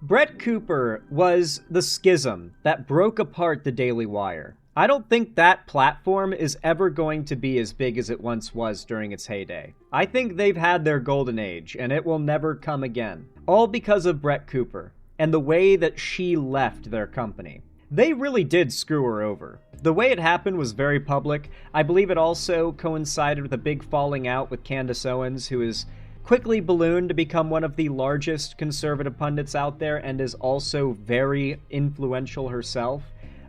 Brett Cooper was the schism that broke apart the Daily Wire. I don't think that platform is ever going to be as big as it once was during its heyday. I think they've had their golden age, and it will never come again. All because of Brett Cooper, and the way that she left their company. They really did screw her over. The way it happened was very public. I believe it also coincided with a big falling out with Candace Owens, who is quickly ballooned to become one of the largest conservative pundits out there and is also very influential herself.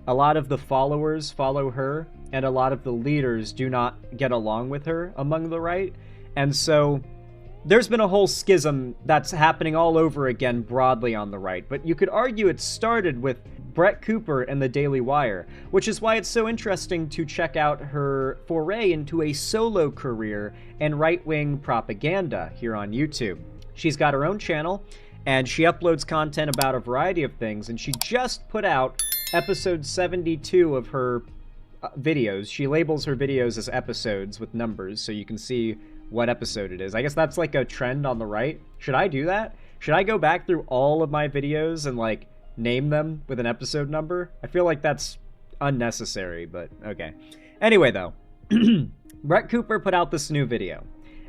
A lot of the followers follow her, and a lot of the leaders do not get along with her among the right. And so there's been a whole schism that's happening all over again broadly on the right. But you could argue it started with Brett Cooper and the Daily Wire, which is why it's so interesting to check out her foray into a solo career and right-wing propaganda here on YouTube. She's got her own channel, and she uploads content about a variety of things, and she just put out episode 72 of her videos. She labels her videos as episodes with numbers, so you can see what episode it is. I guess that's like a trend on the right. Should I do that? Should I go back through all of my videos and, like, name them with an episode number? I feel like that's unnecessary, but okay. Anyway, though, Brett Cooper put out this new video,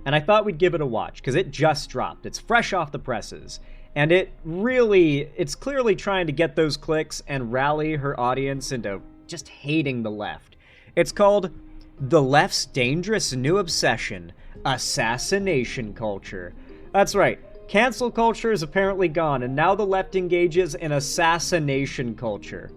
and I thought we'd give it a watch, because it just dropped. It's fresh off the presses, and it's clearly trying to get those clicks and rally her audience into just hating the left. It's called The Left's Dangerous New Obsession, Assassination Culture. That's right. Cancel culture is apparently gone, and now the left engages in assassination culture.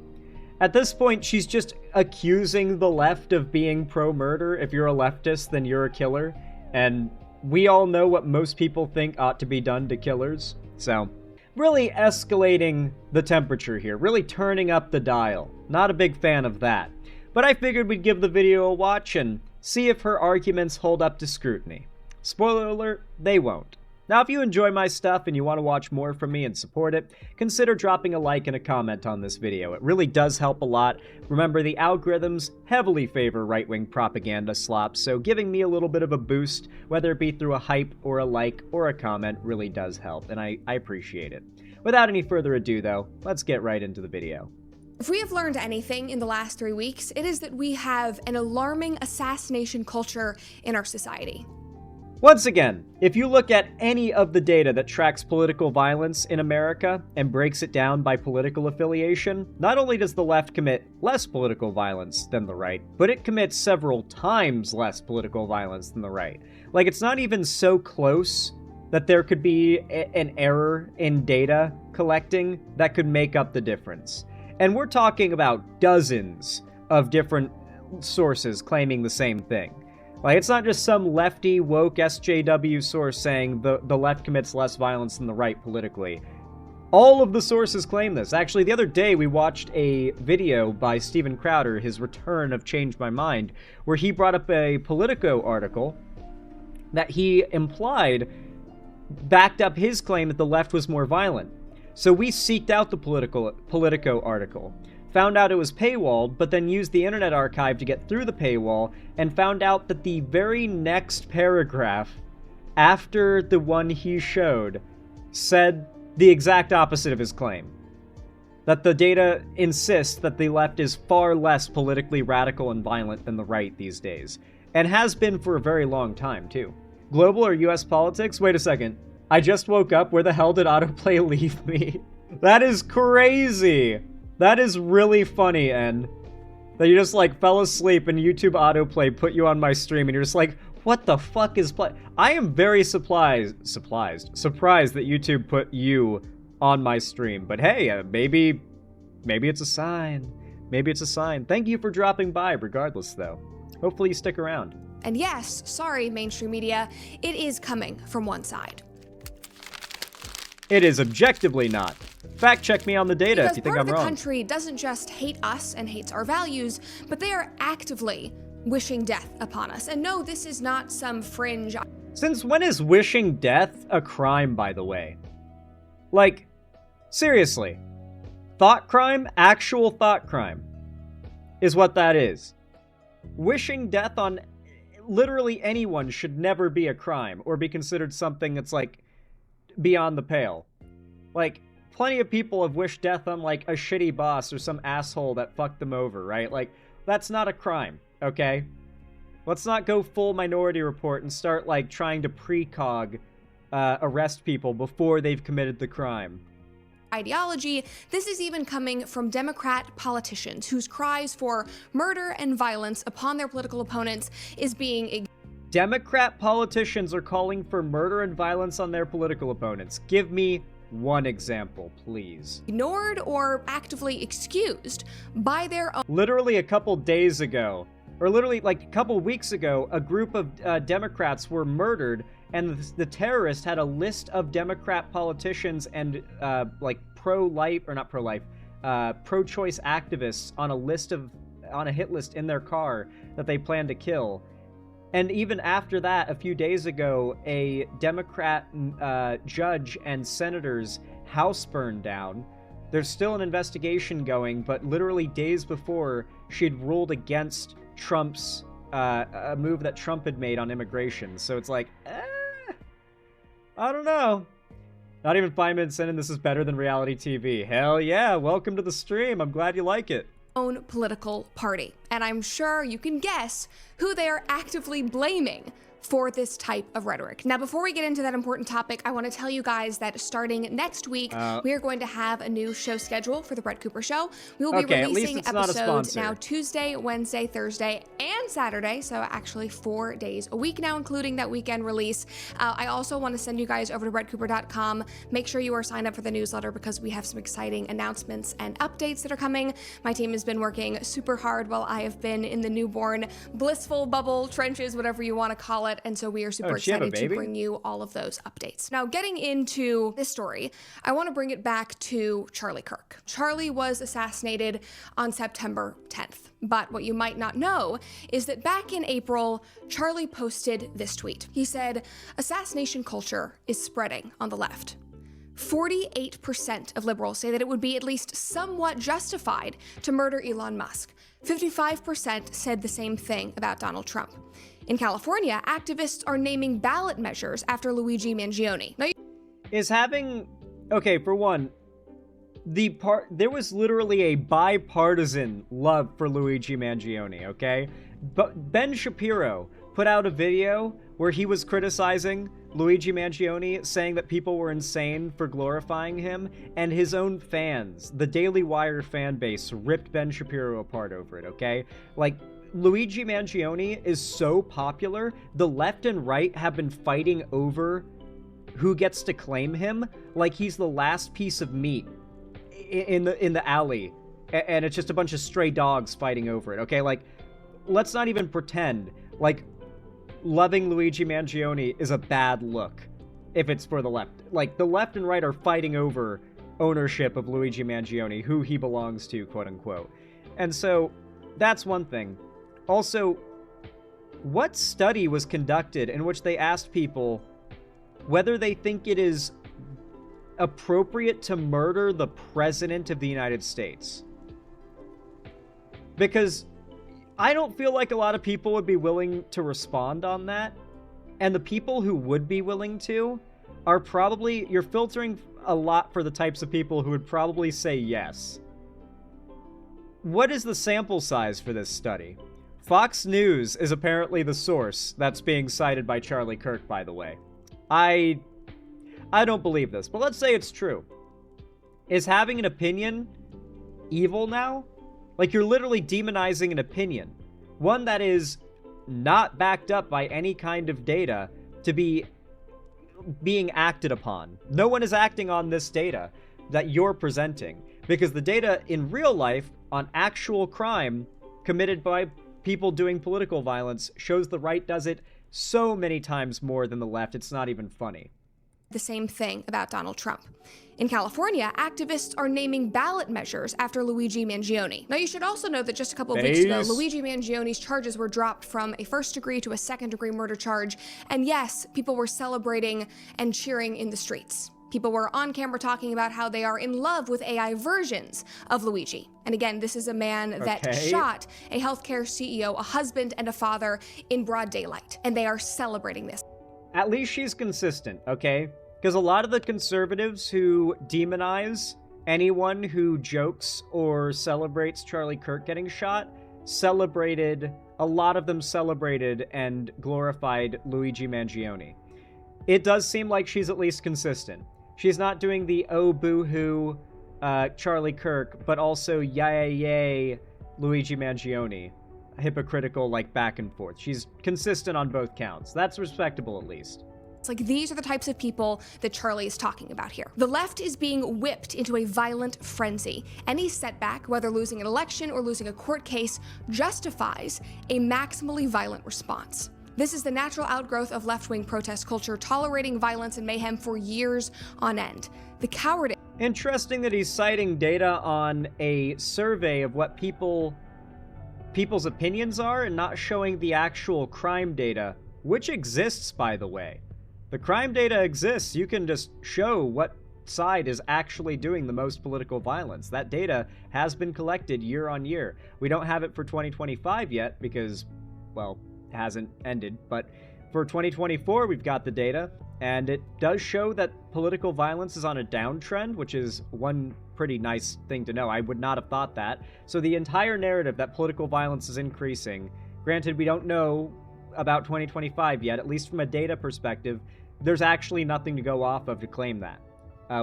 At this point, she's just accusing the left of being pro-murder. If you're a leftist, then you're a killer. And we all know what most people think ought to be done to killers. So, really escalating the temperature here, really turning up the dial. Not a big fan of that. But I figured we'd give the video a watch and see if her arguments hold up to scrutiny. Spoiler alert, they won't. Now, if you enjoy my stuff and you want to watch more from me and support it, consider dropping a like and a comment on this video. It really does help a lot. Remember, the algorithms heavily favor right-wing propaganda slops, so giving me a little bit of a boost, whether it be through a hype or a like or a comment, really does help, and I appreciate it. Without any further ado, though, let's get right into the video. If we have learned anything in the last 3 weeks, it is that we have an alarming assassination culture in our society. Once again, if you look at any of the data that tracks political violence in America and breaks it down by political affiliation, not only does the left commit less political violence than the right, but it commits several times less political violence than the right. Like, it's not even so close that there could be an error in data collecting that could make up the difference. And we're talking about dozens of different sources claiming the same thing. Like, it's not just some lefty, woke SJW source saying the left commits less violence than the right politically. All of the sources claim this. Actually, the other day we watched a video by Steven Crowder, his return of Change My Mind, where he brought up a Politico article that he implied backed up his claim that the left was more violent. So we seeked out the Politico article, found out it was paywalled, but then used the Internet Archive to get through the paywall, and found out that the very next paragraph after the one he showed said the exact opposite of his claim. That the data insists that the left is far less politically radical and violent than the right these days, and has been for a very long time, too. Global or US politics? Wait a second. I just woke up. Where the hell did autoplay leave me? That is crazy. That is really funny, and that you just, like, fell asleep and YouTube autoplay put you on my stream, and you're just like, what the fuck is play? I am very surprised that YouTube put you on my stream. But hey, maybe it's a sign. Maybe it's a sign. Thank you for dropping by, regardless, though. Hopefully you stick around. And yes, sorry, mainstream media, it is coming from one side. It is objectively not. Fact check me on the data Because if you think I'm wrong. part of the country doesn't just hate us and hates our values, but they are actively wishing death upon us. And no, this is not some fringe. Since when is wishing death a crime, by the way? Like, seriously. Thought crime? Actual thought crime is what that is. Wishing death on literally anyone should never be a crime or be considered something that's, like, beyond the pale. Like, plenty of people have wished death on, like, a shitty boss or some asshole that fucked them over, right? Like, that's not a crime, okay? Let's not go full Minority Report and start, like, trying to precog arrest people before they've committed the crime. Ideology. This is even coming from Democrat politicians whose cries for murder and violence upon their political opponents is being ignored. Democrat politicians are calling for murder and violence on their political opponents. Give me one example, please. Ignored or actively excused by their own. Literally a couple days ago, or literally like a couple weeks ago, a group of Democrats were murdered, and the terrorist had a list of Democrat politicians and like pro-life, or not pro-life, pro-choice activists on a hit list in their car that they plan to kill. And even after that, a few days ago, a Democrat judge and senator's house burned down. There's still an investigation going, but literally days before, she'd ruled against Trump's a move that Trump had made on immigration. So it's like, I don't know. Not even 5 minutes in, and this is better than reality TV. Hell yeah, welcome to the stream. I'm glad you like it. Own political party. And I'm sure you can guess who they are actively blaming for this type of rhetoric. Now, before we get into that important topic, I want to tell you guys that starting next week, we are going to have a new show schedule for The Brett Cooper Show. We will be releasing episodes now Tuesday, Wednesday, Thursday, and Saturday, so actually 4 days a week now, including that weekend release. I also want to send you guys over to brettcooper.com. Make sure you are signed up for the newsletter because we have some exciting announcements and updates that are coming. My team has been working super hard while I have been in the newborn blissful bubble trenches, whatever you want to call it. And so we are super excited to bring you all of those updates. Now, getting into this story, I want to bring it back to Charlie Kirk. Charlie was assassinated on September 10th. But what you might not know is that back in April, Charlie posted this tweet. He said, "Assassination culture is spreading on the left. 48% of liberals say that it would be at least somewhat justified to murder Elon Musk. 55% said the same thing about Donald Trump. In California, activists are naming ballot measures after Luigi Mangione." Now, okay, for one, there was literally a bipartisan love for Luigi Mangione, okay? But Ben Shapiro put out a video where he was criticizing Luigi Mangione, saying that people were insane for glorifying him, and his own fans, the Daily Wire fan base, ripped Ben Shapiro apart over it, okay? Like, Luigi Mangione is so popular, the left and right have been fighting over who gets to claim him like he's the last piece of meat in the alley, and it's just a bunch of stray dogs fighting over it, okay? Like, let's not even pretend like loving Luigi Mangione is a bad look if it's for the left. Like, the left and right are fighting over ownership of Luigi Mangione, who he belongs to, quote unquote. And so that's one thing. Also, what study was conducted in which they asked people whether they think it is appropriate to murder the President of the United States? Because I don't feel like a lot of people would be willing to respond on that. And the people who would be willing to are probably, you're filtering a lot for the types of people who would probably say yes. What is the sample size for this study? Fox News is apparently the source that's being cited by Charlie Kirk, by the way. I don't believe this, but let's say it's true. Is having an opinion evil now? Like, you're literally demonizing an opinion. One that is not backed up by any kind of data to be being acted upon. No one is acting on this data that you're presenting, because the data in real life on actual crime committed by people doing political violence shows the right does it so many times more than the left, it's not even funny. The same thing about Donald Trump. In California, activists are naming ballot measures after Luigi Mangione. Now, you should also know that just a couple of weeks ago, Luigi Mangione's charges were dropped from a first-degree to a second-degree murder charge. And yes, people were celebrating and cheering in the streets. People were on camera talking about how they are in love with AI versions of Luigi. And again, this is a man that shot a healthcare CEO, a husband, and a father in broad daylight. And they are celebrating this. At least she's consistent, okay? Because a lot of the conservatives who demonize anyone who jokes or celebrates Charlie Kirk getting shot a lot of them celebrated and glorified Luigi Mangione. It does seem like she's at least consistent. She's not doing the oh boo-hoo Charlie Kirk, but also yay Luigi Mangione. Hypocritical, like, back and forth. She's consistent on both counts. That's respectable, at least. It's like, these are the types of people that Charlie is talking about here. The left is being whipped into a violent frenzy. Any setback, whether losing an election or losing a court case, justifies a maximally violent response. This is the natural outgrowth of left-wing protest culture, tolerating violence and mayhem for years on end. The cowardice. Interesting that he's citing data on a survey of what people's opinions are and not showing the actual crime data, which exists, by the way. The crime data exists. You can just show what side is actually doing the most political violence. That data has been collected year on year. We don't have it for 2025 yet because, well, it hasn't ended. But for 2024, we've got the data, and it does show that political violence is on a downtrend, which is one pretty nice thing to know. I would not have thought that. So the entire narrative that political violence is increasing, granted, we don't know about 2025 yet, at least from a data perspective, there's actually nothing to go off of to claim that.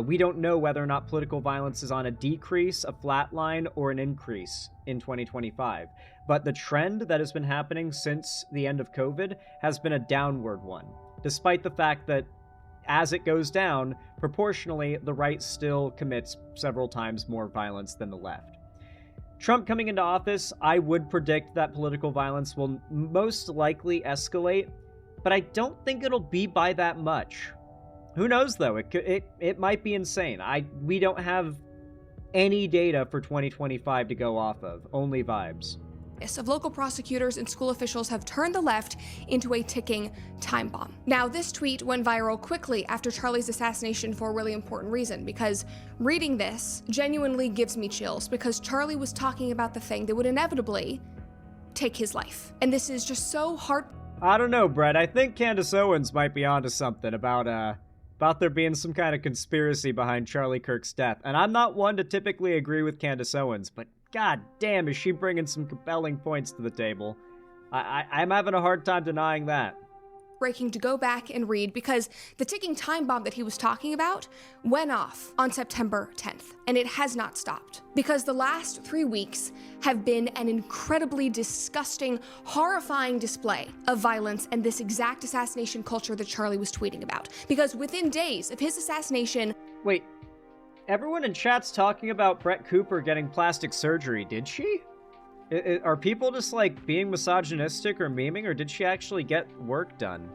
We don't know whether or not political violence is on a decrease, a flat line, or an increase in 2025. But the trend that has been happening since the end of COVID has been a downward one, despite the fact that as it goes down, proportionally, the right still commits several times more violence than the left. Trump coming into office, I would predict that political violence will most likely escalate, but I don't think it'll be by that much. Who knows, though? It might be insane. We don't have any data for 2025 to go off of, only vibes. Of local prosecutors and school officials have turned the left into a ticking time bomb. Now, this tweet went viral quickly after Charlie's assassination for a really important reason, because reading this genuinely gives me chills, because Charlie was talking about the thing that would inevitably take his life. And this is just so I don't know, Brett. I think Candace Owens might be onto something about there being some kind of conspiracy behind Charlie Kirk's death. And I'm not one to typically agree with Candace Owens, but god damn, is she bringing some compelling points to the table. I'm having a hard time denying that. Breaking to go back and read, because the ticking time bomb that he was talking about went off on September 10th, and it has not stopped, because the last 3 weeks have been an incredibly disgusting, horrifying display of violence and this exact assassination culture that Charlie was tweeting about. Because within days of his assassination... Wait, everyone in chat's talking about Brett Cooper getting plastic surgery. Did she? Are people just, like, being misogynistic or memeing, or did she actually get work done?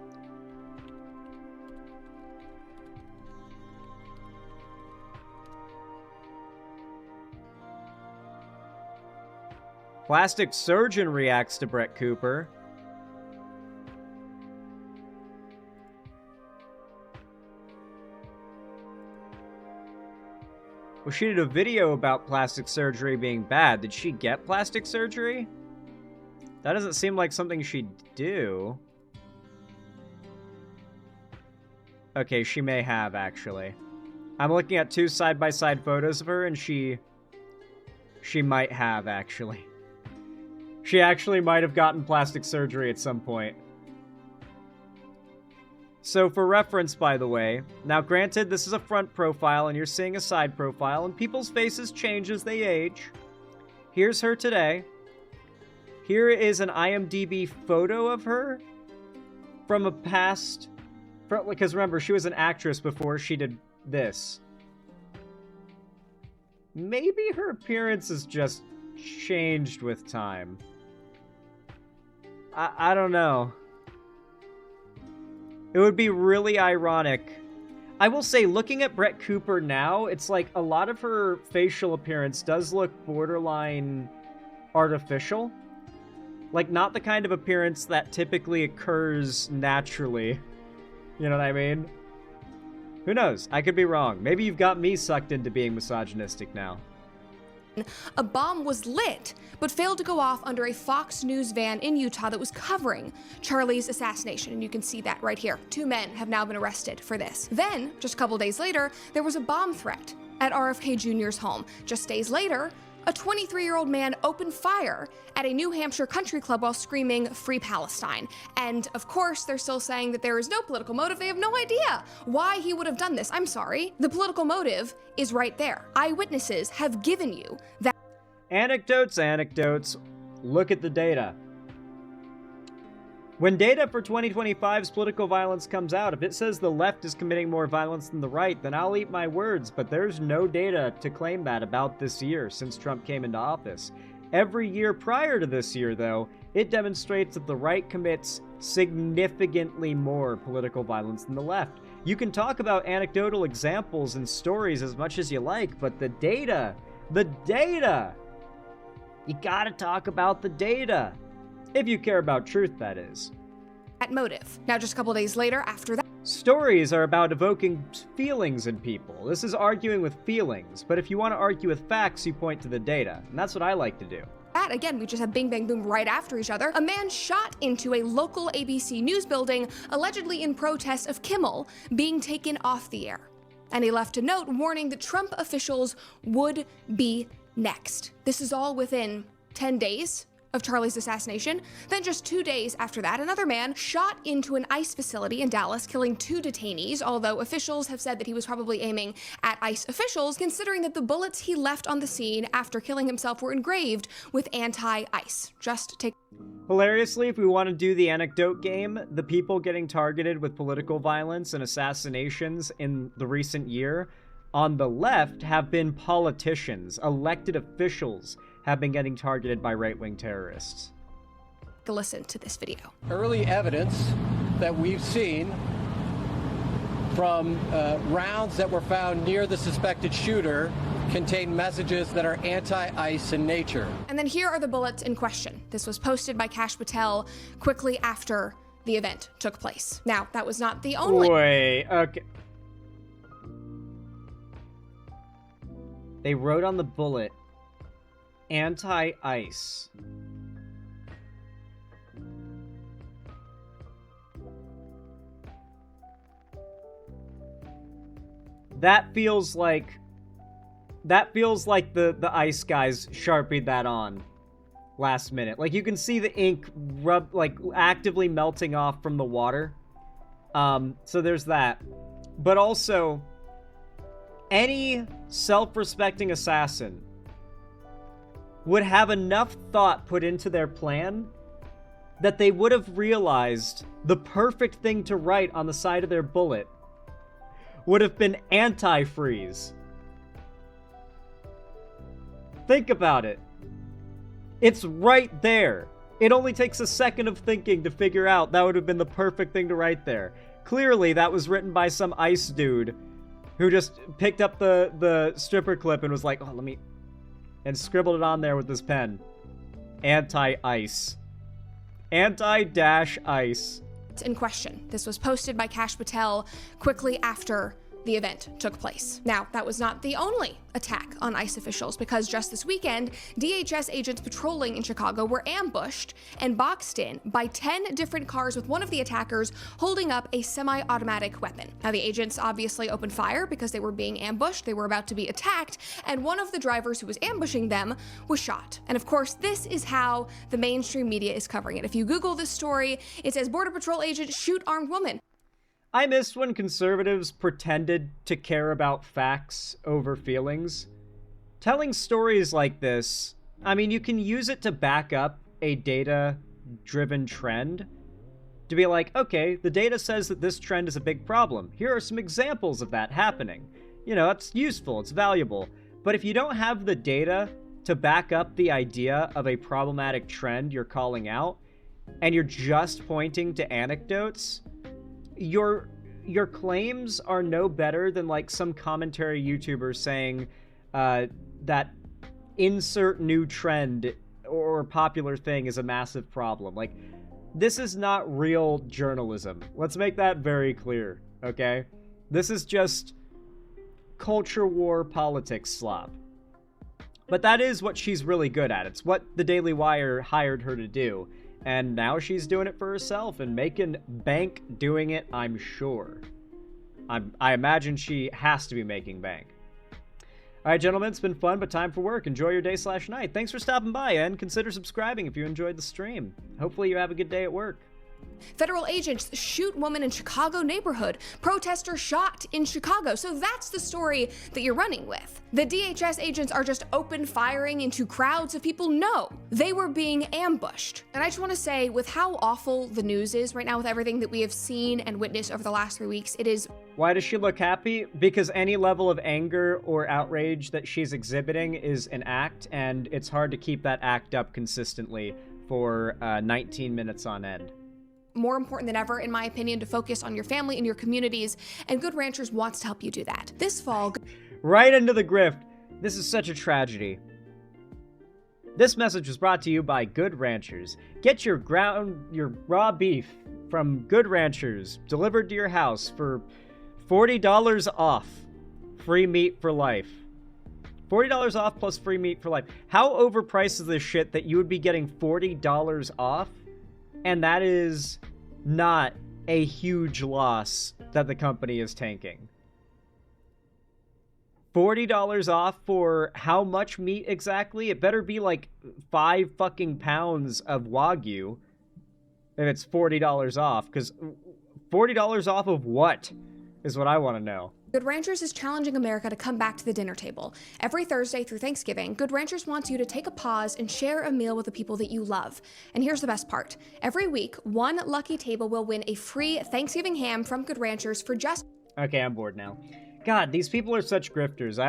Plastic surgeon reacts to Brett Cooper. Well, she did a video about plastic surgery being bad. Did she get plastic surgery? That doesn't seem like something she'd do. Okay, she may have, actually. I'm looking at 2 side-by-side photos of her, and she might have, actually. She actually might have gotten plastic surgery at some point. So for reference, by the way, now granted this is a front profile and you're seeing a side profile and people's faces change as they age. Here's her today. Here is an IMDb photo of her from a past, because remember, she was an actress before she did this. Maybe her appearance has just changed with time. I don't know. It would be really ironic. I will say, looking at Brett Cooper now, it's like a lot of her facial appearance does look borderline artificial. Like, not the kind of appearance that typically occurs naturally. You know what I mean? Who knows? I could be wrong. Maybe you've got me sucked into being misogynistic now. a bomb was lit, but failed to go off under a Fox News van in Utah that was covering Charlie's assassination. And you can see that right here. 2 men have now been arrested for this. Then, just a couple days later, there was a bomb threat at RFK Jr.'s home. Just days later, a 23-year-old man opened fire at a New Hampshire country club while screaming "Free Palestine." And of course, they're still saying that there is no political motive. They have no idea why he would have done this. I'm sorry. The political motive is right there. Eyewitnesses have given you that. Anecdotes. Look at the data. When data for 2025's political violence comes out, if it says the left is committing more violence than the right, then I'll eat my words, but there's no data to claim that about this year since Trump came into office. Every year prior to this year, though, it demonstrates that the right commits significantly more political violence than the left. You can talk about anecdotal examples and stories as much as you like, but the data, you gotta talk about the data. If you care about truth, that is. That motive. Now, just a couple days later, after that. Stories are about evoking feelings in people. This is arguing with feelings, but if you want to argue with facts, you point to the data, and that's what I like to do. Again, we just have bing, bang, boom right after each other. A man shot into a local ABC News building, allegedly in protest of Kimmel being taken off the air. And he left a note warning that Trump officials would be next. This is all within 10 days of Charlie's assassination. Then just 2 days after that, another man shot into an ICE facility in Dallas, killing 2 detainees, although officials have said that he was probably aiming at ICE officials, considering that the bullets he left on the scene after killing himself were engraved with anti-ICE. Just take. Hilariously, if we want to do the anecdote game, the people getting targeted with political violence and assassinations in the recent year on the left have been politicians, elected officials, have been getting targeted by right-wing terrorists. Listen to this video. Early evidence that we've seen from rounds that were found near the suspected shooter contain messages that are anti-ICE in nature. And then here are the bullets in question. This was posted by Kash Patel quickly after the event took place. Now, that was not the only. Wait, okay. They wrote on the bullet, anti-ICE. That feels like the ICE guys sharpied that on last minute. Like, you can see the ink actively melting off from the water. So there's that. But also, any self-respecting assassin would have enough thought put into their plan that they would have realized the perfect thing to write on the side of their bullet would have been anti-freeze. Think about it. It's right there. It only takes a second of thinking to figure out that would have been the perfect thing to write there. Clearly, that was written by some ICE dude who just picked up the stripper clip and was like, oh, let me... and scribbled it on there with his pen. Anti-ICE. Anti-ICE. In question. This was posted by Kash Patel quickly after the event took place. Now, that was not the only attack on ICE officials, because just this weekend, DHS agents patrolling in Chicago were ambushed and boxed in by 10 different cars with one of the attackers holding up a semi-automatic weapon. Now, the agents obviously opened fire because they were being ambushed, they were about to be attacked, and one of the drivers who was ambushing them was shot. And of course, this is how the mainstream media is covering it. If you Google this story, it says Border Patrol agents shoot armed woman. I missed when conservatives pretended to care about facts over feelings. Telling stories like this, I mean, you can use it to back up a data-driven trend. To be like, okay, the data says that this trend is a big problem. Here are some examples of that happening. You know, it's useful, it's valuable. But if you don't have the data to back up the idea of a problematic trend you're calling out, and you're just pointing to anecdotes, your claims are no better than like some commentary YouTuber saying that insert new trend or popular thing is a massive problem. Like, this is not real journalism. Let's make that very clear, okay? This is just culture war politics slop. But that is what she's really good at. It's what the Daily Wire hired her to do. And now she's doing it for herself and making bank doing it, I'm sure. I imagine she has to be making bank. All right, gentlemen, it's been fun, but time for work. Enjoy your day/night. Thanks for stopping by, and consider subscribing if you enjoyed the stream. Hopefully you have a good day at work. Federal agents shoot woman in Chicago neighborhood. Protester shot in Chicago. So that's the story that you're running with. The DHS agents are just open firing into crowds of people? No, they were being ambushed. And I just want to say, with how awful the news is right now, with everything that we have seen and witnessed over the last 3 weeks, it is... Why does she look happy? Because any level of anger or outrage that she's exhibiting is an act, and it's hard to keep that act up consistently for 19 minutes on end. More important than ever, in my opinion, to focus on your family and your communities, and Good Ranchers wants to help you do that. This fall... Right into the grift. This is such a tragedy. This message was brought to you by Good Ranchers. Get your raw beef from Good Ranchers delivered to your house for $40 off. Free meat for life. $40 off plus free meat for life. How overpriced is this shit that you would be getting $40 off? And that is not a huge loss that the company is tanking. $40 off for how much meat exactly? It better be like 5 fucking pounds of Wagyu if it's $40 off. Because $40 off of what is what I want to know. Good Ranchers is challenging America to come back to the dinner table. Every Thursday through Thanksgiving, Good Ranchers wants you to take a pause and share a meal with the people that you love. And here's the best part. Every week, one lucky table will win a free Thanksgiving ham from Good Ranchers for just... Okay, I'm bored now. God, these people are such grifters. I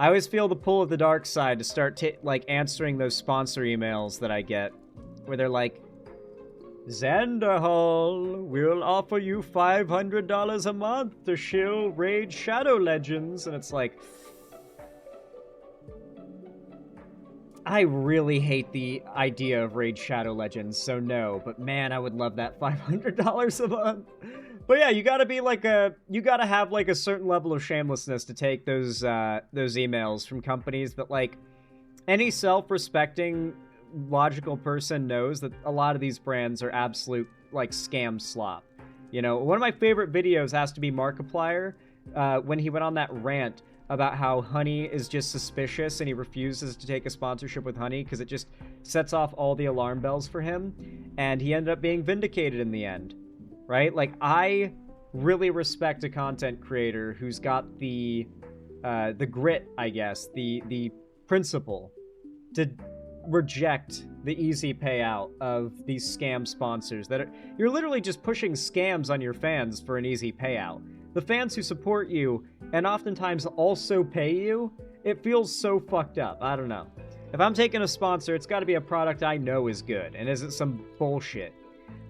always feel the pull of the dark side to start answering those sponsor emails that I get, where they're like, Xanderhall will offer you $500 a month to shill Raid Shadow Legends. And it's like, I really hate the idea of Raid Shadow Legends, so no. But man, I would love that $500 a month. But yeah, you gotta have like a certain level of shamelessness to take those emails from companies that, like, any self-respecting logical person knows that a lot of these brands are absolute, like, scam slop. You know, one of my favorite videos has to be Markiplier, when he went on that rant about how Honey is just suspicious and he refuses to take a sponsorship with Honey because it just sets off all the alarm bells for him, and he ended up being vindicated in the end, right? Like, I really respect a content creator who's got the grit, I guess, the principle to reject the easy payout of these scam sponsors that you're literally just pushing scams on your fans for an easy payout. The fans who support you and oftentimes also pay you, it feels so fucked up. I don't know. If I'm taking a sponsor, it's got to be a product I know is good and isn't some bullshit.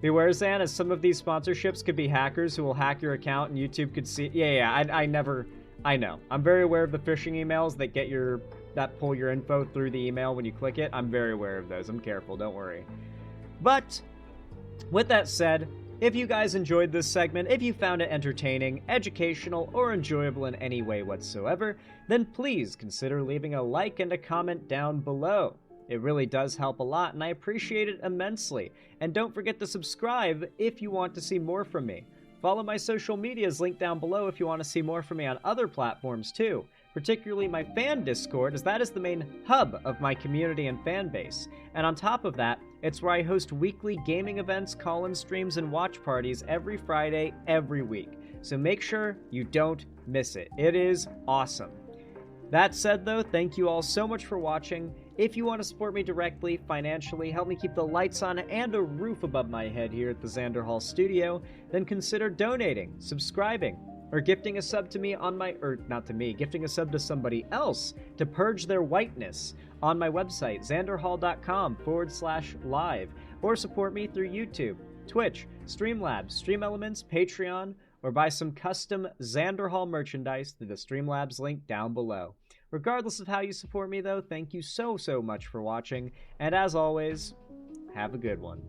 Beware, Zan, as some of these sponsorships could be hackers who will hack your account and YouTube could see... I know. I'm very aware of the phishing emails that pull your info through the email when you click it. I'm very aware of those. I'm careful, don't worry. But with that said, if you guys enjoyed this segment, if you found it entertaining, educational, or enjoyable in any way whatsoever, then please consider leaving a like and a comment down below. It really does help a lot, and I appreciate it immensely. And don't forget to subscribe if you want to see more from me. Follow my social medias linked down below if you want to see more from me on other platforms too. Particularly my fan Discord, as that is the main hub of my community and fan base. And on top of that, it's where I host weekly gaming events, call-in streams, and watch parties every Friday, every week. So make sure you don't miss it. It is awesome. That said though, thank you all so much for watching. If you want to support me directly, financially, help me keep the lights on and a roof above my head here at the Xanderhall studio, then consider donating, subscribing, or gifting a sub to me on my, gifting a sub to somebody else to purge their whiteness on my website, xanderhall.com/live, or support me through YouTube, Twitch, Streamlabs, Stream Elements, Patreon, or buy some custom Xanderhall merchandise through the Streamlabs link down below. Regardless of how you support me though, thank you so much for watching, and as always, have a good one.